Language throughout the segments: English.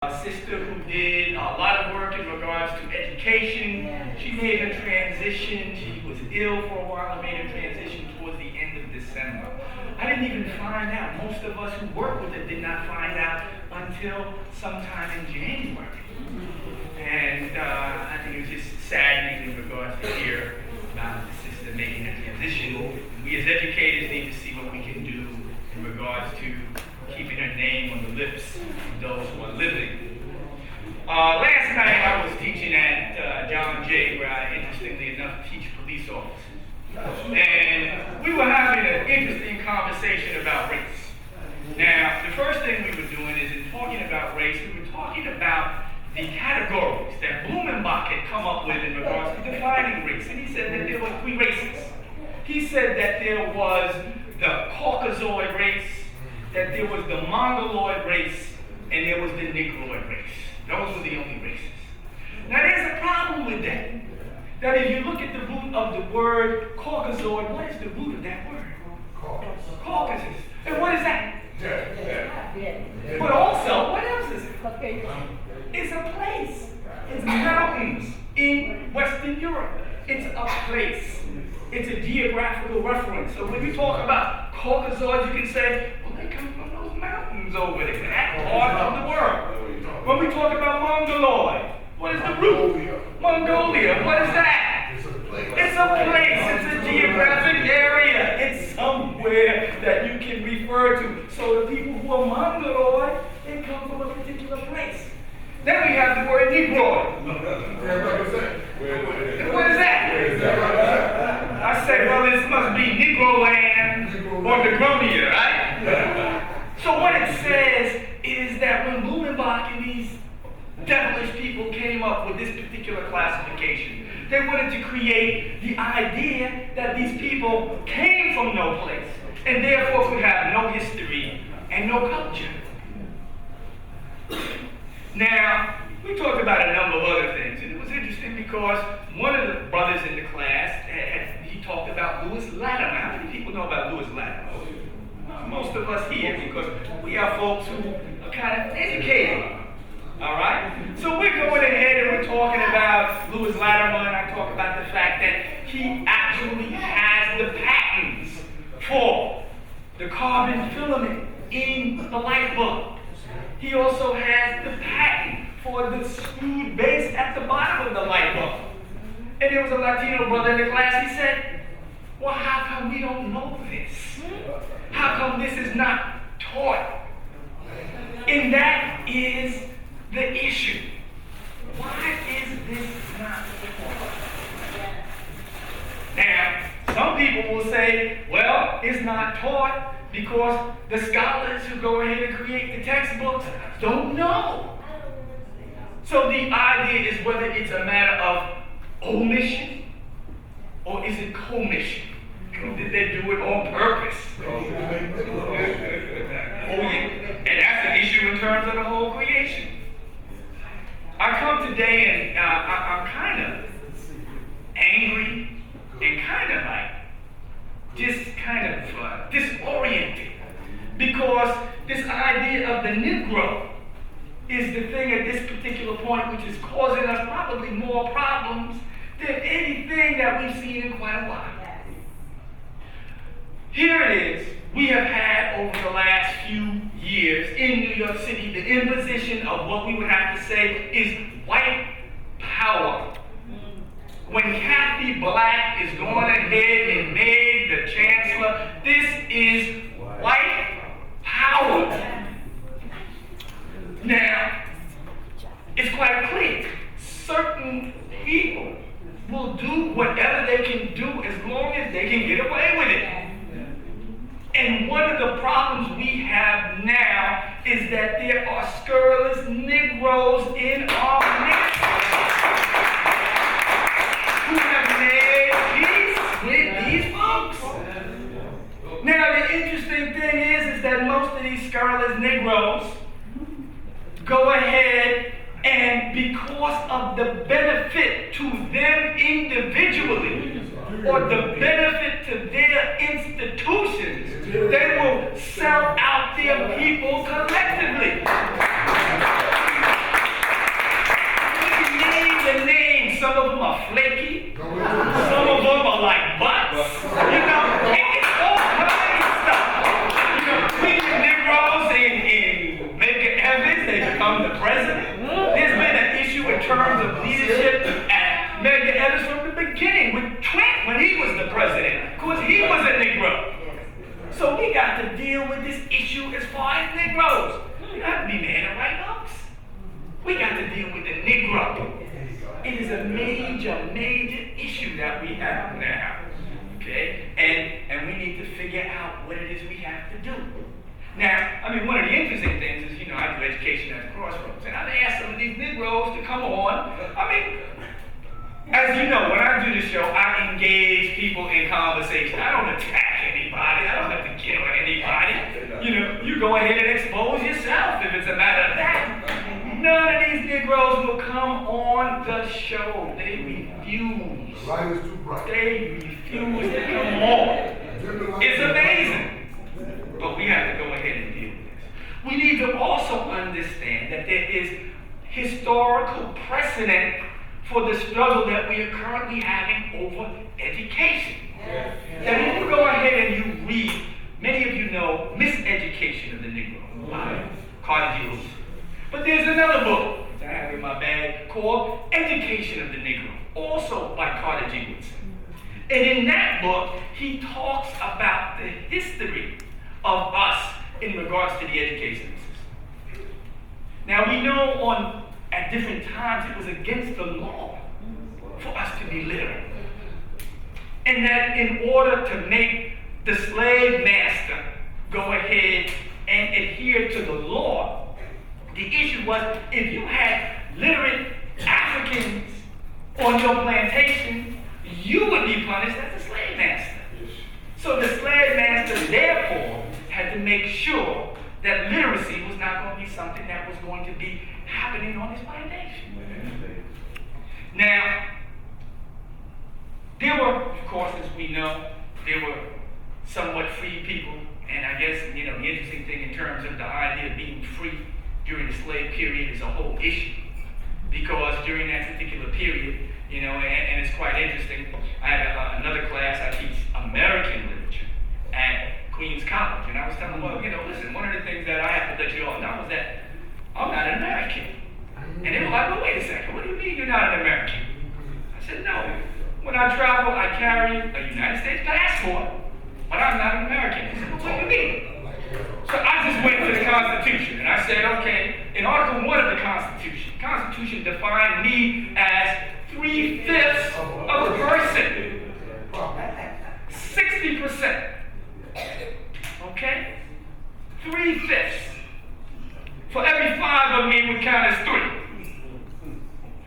A sister who did a lot of work in regards to education. She made a transition. She was ill for a while and made a transition towards the end of December. I didn't even find out. Most of us who work with her did not find out until sometime in January. And I think it was just saddening in regards to hear about the sister making a transition. We as educators need to see what we can do in regards to keeping her name on the lips of those who are living. Last night I was teaching at John Jay, where I, interestingly enough, teach police officers. And we were having an interesting conversation about race. Now, the first thing we were doing is in talking about race, we were talking about the categories that Blumenbach had come up with in regards to defining race. And he said that there were three races. He said that there was the Caucasoid race, that there was the Mongoloid race, and there was the Negroid race. Those were the only races. Now there's a problem with that. That if you look at the root of the word Caucasoid, what is the root of that word? Caucasus. And what is that? But also, what else is it? It's a place. It's mountains in Western Europe. It's a place. It's a geographical reference. So when you talk about Caucasoids, you can say, well, they come from those mountains over there, that part of the world. When we talk about Mongoloid, what is the root? Mongolia. What is that? It's a place. It's a geographic area. It's somewhere that you can refer to. So the people who are Mongoloid, they come from a particular place. Then we have the word Negroid. What is that? I say, well, this must be Negro land or Negronia, right? So what it says is that when Blumenbach and these devilish people came up with this particular classification, they wanted to create the idea that these people came from no place and therefore could have no history and no culture. Now, we talked about a number of other things, and it was interesting because one of the brothers in the class, he talked about Lewis Latimer. How many people know about Lewis Latimer? Most of us here, because we are folks who are kind of educated. All right? So we're going ahead and we're talking about Lewis Latimer, and I talk about the fact that he actually has the patents for the carbon filament in the light bulb. He also has the patent for the screwed base at the bottom of the light bulb. And there was a Latino brother in the class, he said, well, how come we don't know this? How come this is not taught? And that is the issue. Why is this not taught? Now, some people will say, well, it's not taught because the scholars who go ahead and create the textbooks don't know. So the idea is whether it's a matter of omission or is it commission? Did they do it on purpose? Oh yeah. And that's an issue in terms of the whole creation. I come today and I'm kind of angry and kind of like just kind of disoriented because this idea of the Negro is the thing at this particular point which is causing us probably more problems than anything that we've seen in quite a while. Here it is. We have had over the last few years in New York City the imposition of what we would have to say is white power. When Kathy Black is going ahead and made the chancellor, this is white power. Now, it's quite clear. Certain people will do whatever they can do as long as they can get away with it. And one of the problems we have now is that there are scurrilous Negroes in our midst who have made peace with these folks. Now the interesting thing is that most of these scurrilous Negroes go ahead and because of the benefit to them individually or the benefit to their institutions, they will sell out their people collectively. become the president. There's been an issue in terms of leadership at Medgar Evers from the beginning with Trent when he was the president, because he was a Negro. So we got to deal with this issue as far as Negroes. We don't have to be mad at white folks. We got to deal with the Negro. It is a major issue that we have now. Okay? And we need to figure out what it is we have to do. Now, I mean, one of the interesting things is, you know, I do education at the Crossroads, and I've asked some of these Negroes to come on. I mean, as you know, when I do the show, I engage people in conversation. I don't attack anybody. I don't have to kill anybody. You know, you go ahead and expose yourself if it's a matter of that. None of these Negroes will come on the show. They refuse. The light is too bright. They refuse to come on. It's amazing. But we have to go ahead and deal with this. We need to also understand that there is historical precedent for the struggle that we are currently having over education. That if you go ahead and you read, many of you know Miseducation of the Negro by Carter G. Woodson. But there's another book that I have in my bag called Education of the Negro, also by Carter G. Woodson. And in that book, he talks about the history of us in regards to the education system. Now we know at different times it was against the law for us to be literate. And that in order to make the slave master go ahead and adhere to the law, the issue was if you had literate Africans on your plantation, you would be punished as a slave master. So the slave master, therefore, had to make sure that literacy was not going to be something that was going to be happening on his plantation. Now, there were, of course, as we know, there were somewhat free people, and I guess, you know, the interesting thing in terms of the idea of being free during the slave period is a whole issue, because during that particular period, you know, and it's quite interesting, I have another class, I teach American literature at Queens College, and I was telling them, well, you know, listen, one of the things that I have to let you all know is that I'm not an American. And they were like, well, wait a second, what do you mean you're not an American? I said, no. When I travel, I carry a United States passport, but I'm not an American. He said, well, what do you mean? So I just went to the Constitution, and I said, okay, in Article 1 of the Constitution defined me as 3/5 of a person. 60%. Okay? 3/5. For every 5 of me would count as 3.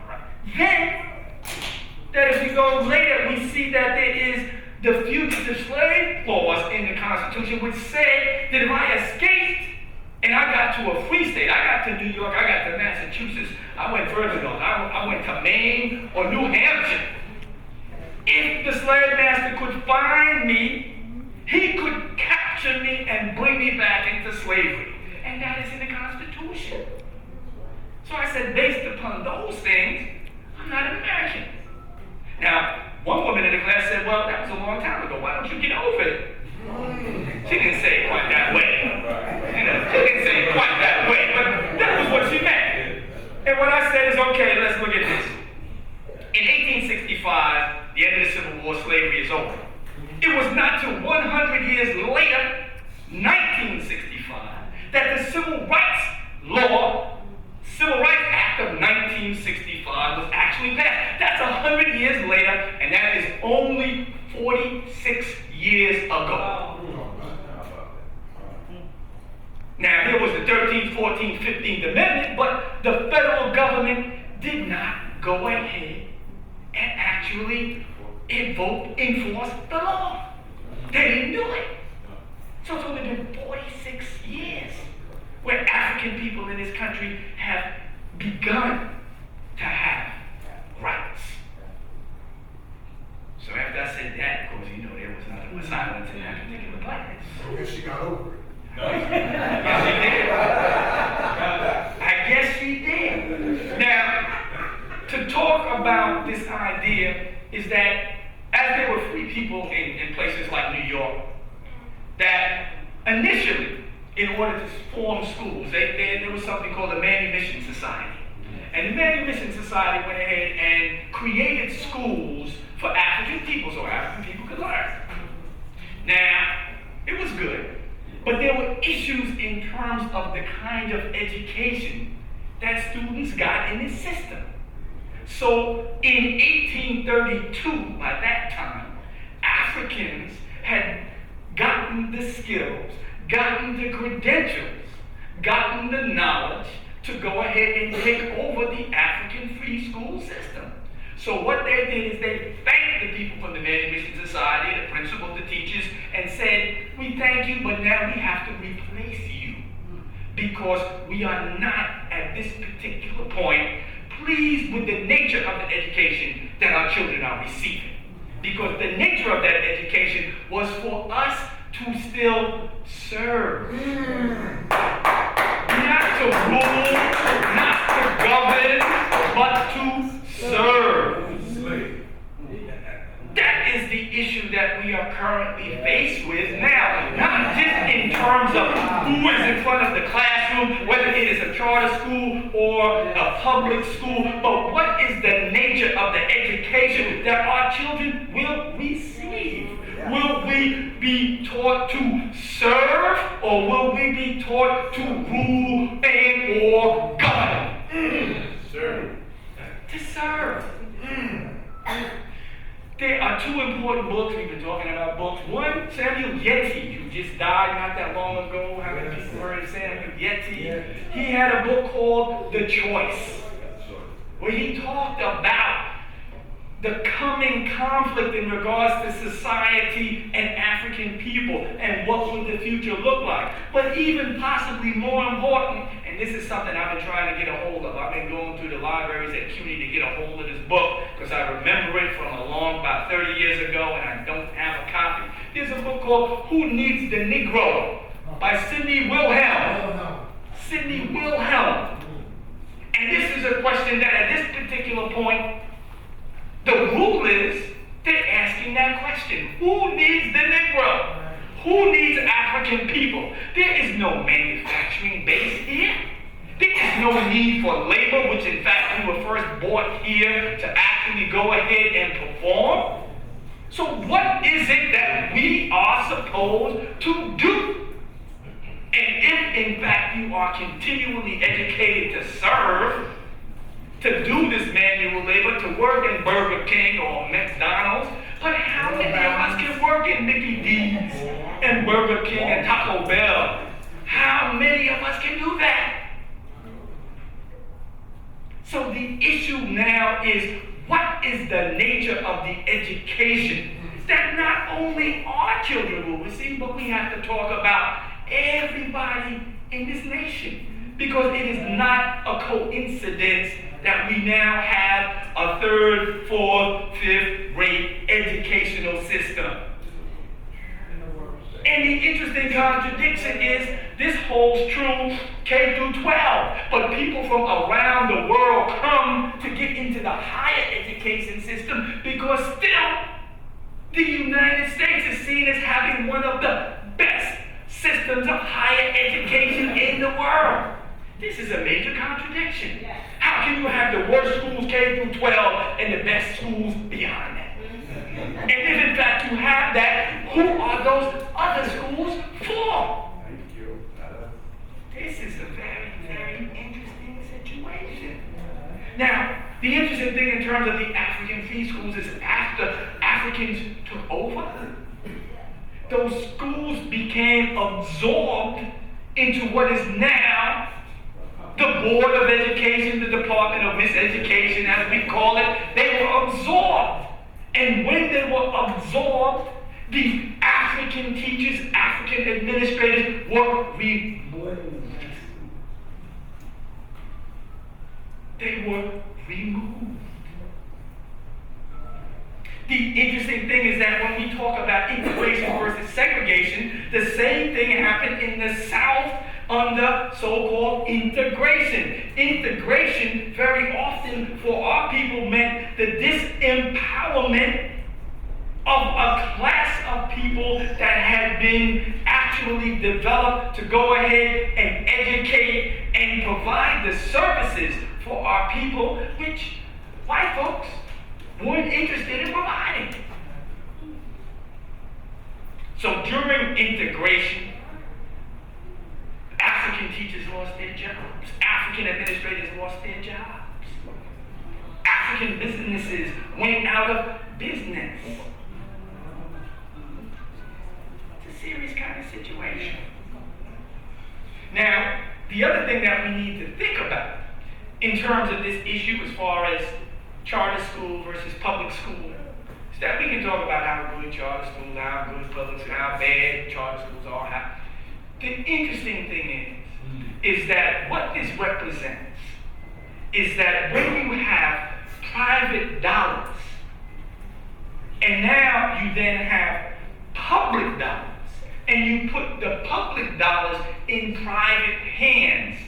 All right. Then, that as we go later, we see that there is the fugitive slave clause in the Constitution, which said that if I escaped and I got to a free state, I got to New York, I got to Massachusetts, I went further north, I went to Maine or New Hampshire. If the slave master could find me, he could capture me and bring me back into slavery. And that is in the Constitution. So I said, based upon those things, I'm not an American. Now, one woman in the class said, well, that was a long time ago. Why don't you get over it? She didn't say it quite that way. You know, she didn't say it quite that way, but that was what she meant. And what I said is, okay, let's look at this. In 1865, the end of the Civil War, slavery is over. It was not till 100 years later, 1965, that the Civil Rights Act of 1965 was actually passed. That's 100 years later, and that is only 46 years ago. Now, there was the 13th, 14th, 15th Amendment, but the federal government did not go ahead and actually enforce the law. They didn't do it. So it's only been 46 years where African people in this country have begun to have rights. So after I said that, of course, you know, there was nothing but silence in that particular place. I guess she got over it. I guess she did. Now, to talk about this idea is that as there were free people in places like New York, that initially in order to form schools. There was something called the Manumission Society. And the Manumission Society went ahead and created schools for African people so African people could learn. Now, it was good, but there were issues in terms of the kind of education that students got in this system. So in 1832, by that time, Africans had gotten the skills, gotten the credentials, gotten the knowledge to go ahead and take over the African free school system. So what they did is they thanked the people from the Manumission Society, the principals, the teachers, and said, we thank you, but now we have to replace you because we are not at this particular point pleased with the nature of the education that our children are receiving. Because the nature of that education was for us to still serve. Not to rule, not to govern, but to serve. That is the issue that we are currently faced with now. Not just in terms of who is in front of the classroom, whether it is a charter school or a public school, but what is the nature of the education that our children will receive? Will we be taught to serve, or will we be taught to rule and or govern? Serve. To serve. There are two important books. We've been talking about books. One, Samuel Yeti, who just died not that long ago. How many people heard of Samuel Yeti? He had a book called The Choice, where he talked about the coming conflict in regards to society and African people and what would the future look like. But even possibly more important, and this is something I've been trying to get a hold of. I've been going through the libraries at CUNY to get a hold of this book because I remember it from about 30 years ago and I don't have a copy. There's a book called Who Needs the Negro by Sidney Wilhelm. Sidney Wilhelm. And this is a question that at this particular point, the rule is they're asking that question. Who needs the Negro? Who needs African people? There is no manufacturing base here. There is no need for labor, which in fact we were first brought here to actually go ahead and perform. So what is it that we are supposed to do? And if in fact you are continually educated to serve, to do this manual labor, to work in Burger King or McDonald's, but how many of us can work in Mickey D's and Burger King and Taco Bell? How many of us can do that? So the issue now is, what is the nature of the education that not only our children will receive, but we have to talk about everybody in this nation? Because it is not a coincidence that we now have a third, fourth, fifth rate educational system. And the interesting contradiction is this holds true K through 12, but people from around the world come to get into the higher education system because still the United States is seen as having one of the best systems of higher education in the world. This is a major contradiction. How can you have the worst schools K through 12 and the best schools beyond that? And if in fact you have that, who are those other schools for? This is a very, very interesting situation. Now, the interesting thing in terms of the African free schools is after Africans took over, those schools became absorbed into what is now the Board of Education, the Department of Miseducation, as we call it. They were absorbed. And when they were absorbed, the African teachers, African administrators were removed. They were removed. The interesting thing is that when we talk about integration versus segregation, the same thing happened in the South under so-called integration. Integration very often for our people meant the disempowerment of a class of people that had been actually actually develop to go ahead and educate and provide the services for our people, which white folks weren't interested in providing. So during integration, African teachers lost their jobs. African administrators lost their jobs. African businesses went out of business. It's a serious kind of situation. Now, the other thing that we need to think about in terms of this issue as far as charter school versus public school is that we can talk about how good charter schools are, how good public schools, how bad charter schools are. The interesting thing is that what this represents is that when you have private dollars and now you then have public dollars and you put the public dollars in private hands,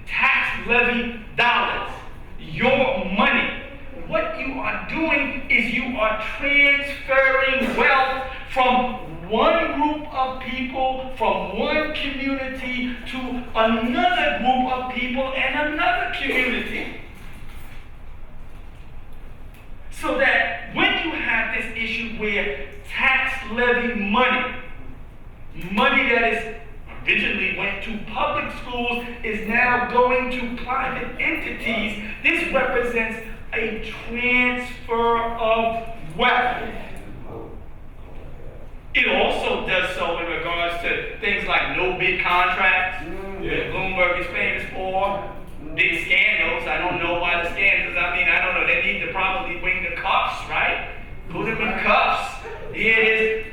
tax levy dollars, your money, what you are doing is you are transferring wealth from one group of people, from one community to another group of people and another community. So that when you have this issue where tax levy money that is originally went to public schools is now going to private entities, this represents a transfer of wealth. It also does so in regards to things like no-bid contracts that Bloomberg is famous for, big scandals. I don't know why the scandals, I don't know, they need to probably bring the cuffs, right? Put them in cuffs. Here it is.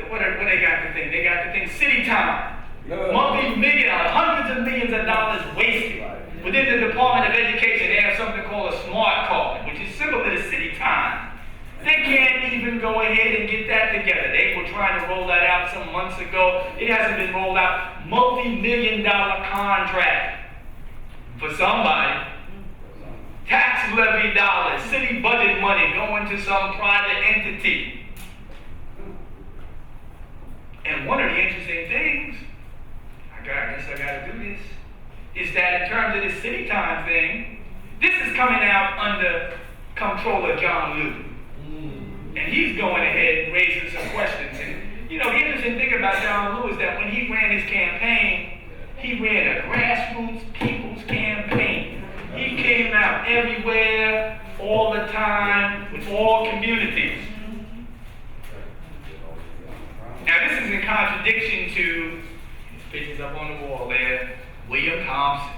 What they got the thing? They got the thing, city time. Multi-million, hundreds of millions of dollars wasted. Within the Department of Education, they have something called a smart card, which is similar to city time. They can't even go ahead and get that together. They were trying to roll that out some months ago. It hasn't been rolled out. Multi-million-dollar contract for somebody. Tax levy dollars, city budget money going to some private entity. And one of the interesting things, I guess I gotta do this, is that in terms of this city time thing, this is coming out under Comptroller John Liu. And he's going ahead and raising some questions. And, the interesting thing about John Liu is that when he ran his campaign, he ran a grassroots people's campaign. He came out everywhere, all the time, with all communities. Now, this is in contradiction to pictures up on the wall there, William Thompson.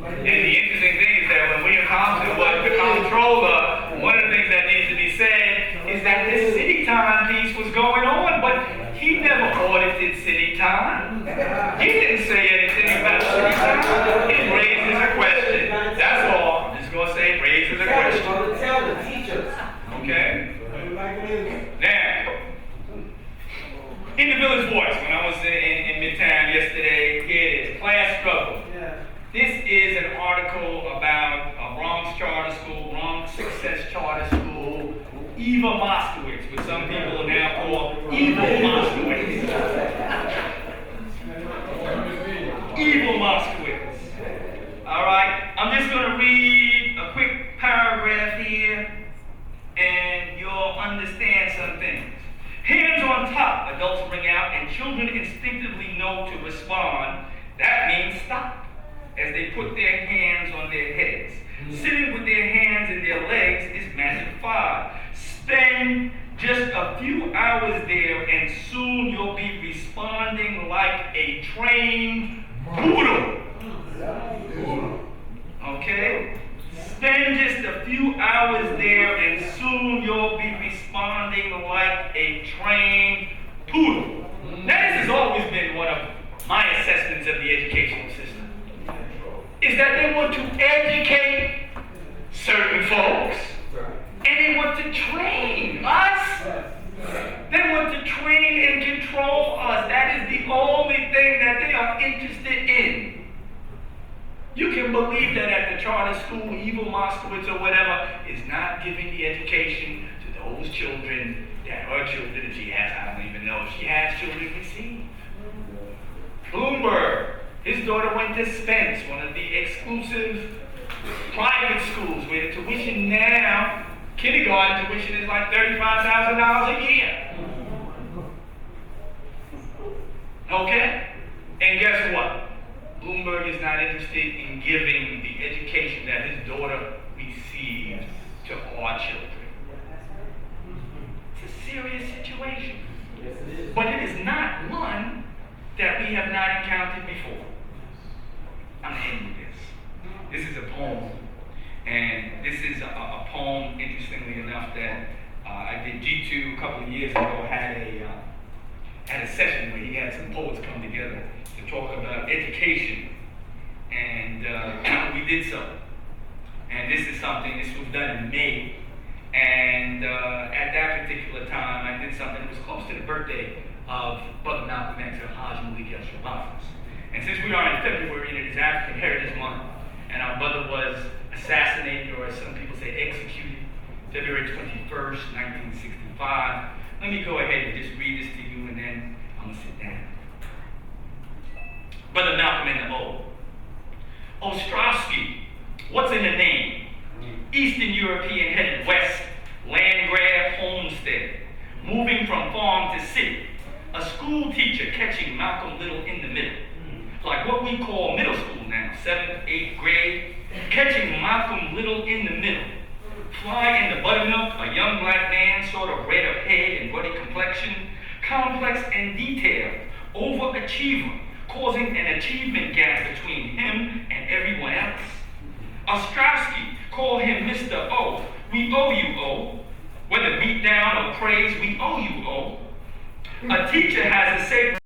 And the interesting thing is that when William Thompson was the comptroller, one of the things that needs to be said is that this city time piece was going on, but he never audited city time. He didn't say anything about city time. It raises a question. That's all. I'm just going to say it raises a question. Tell the teachers. Okay? Now, in the Village Voice, when I was in Midtown yesterday, here it is, class struggle. This is an article about a Bronx charter school, Bronx Success Charter School, Eva Moskowitz, which some people are now called Evil Moskowitz. Evil Moskowitz. All right, I'm just going to read a quick paragraph here, and you'll understand some things. Hands on top, adults ring out, and children instinctively know to respond. That means stop, as they put their hands on their heads. Sitting with their hands and their legs is magic 5. Spend just a few hours there and soon you'll be responding like a trained poodle. Okay? Spend just a few hours there and soon you'll be responding like a trained poodle. Now, this has always been one of my assessments of the educational system. Is that they want to educate certain folks, and they want to train us. They want to train and control us. That is the only thing that they are interested in. You can believe that at the charter school, Evil Moskowitz or whatever is not giving the education to those children, that her children, if she has, I don't even know if she has children, receive. Bloomberg, his daughter went to Spence, one of the exclusive private schools where the tuition now, kindergarten tuition is like $35,000 a year. Okay? And guess what? Bloomberg is not interested in giving the education that his daughter receives to our children. It's a serious situation. But it is not one that we have not encountered before. I'm ending this. This is a poem. And this is a poem, interestingly enough, that I did G2 a couple of years ago, had a session where he had some poets come together to talk about education. And we did so. And this was done in May. And at that particular time, I did something that was close to the birthday of Brother Malcolm X and Hajj Malik al-Shabazz. And since we are in February and it is African Heritage Month, and our brother was assassinated, or as some people say, executed, February 21st, 1965, let me go ahead and just read this to you, and then I'm going to sit down. Brother Malcolm in the O. Ostrowski, what's in the name? Eastern European headed west, land grab homestead, moving from farm to city, a school teacher catching Malcolm Little in the middle, like what we call middle school now, 7th, 8th grade, catching Malcolm Little in the middle. Fly in the buttermilk, a young black man, sort of red of head and ruddy complexion, complex and detailed, overachiever, causing an achievement gap between him and everyone else. Ostrowski, call him Mr. O. We owe you, O. Whether beat down or praise, we owe you, O. A teacher has a sacred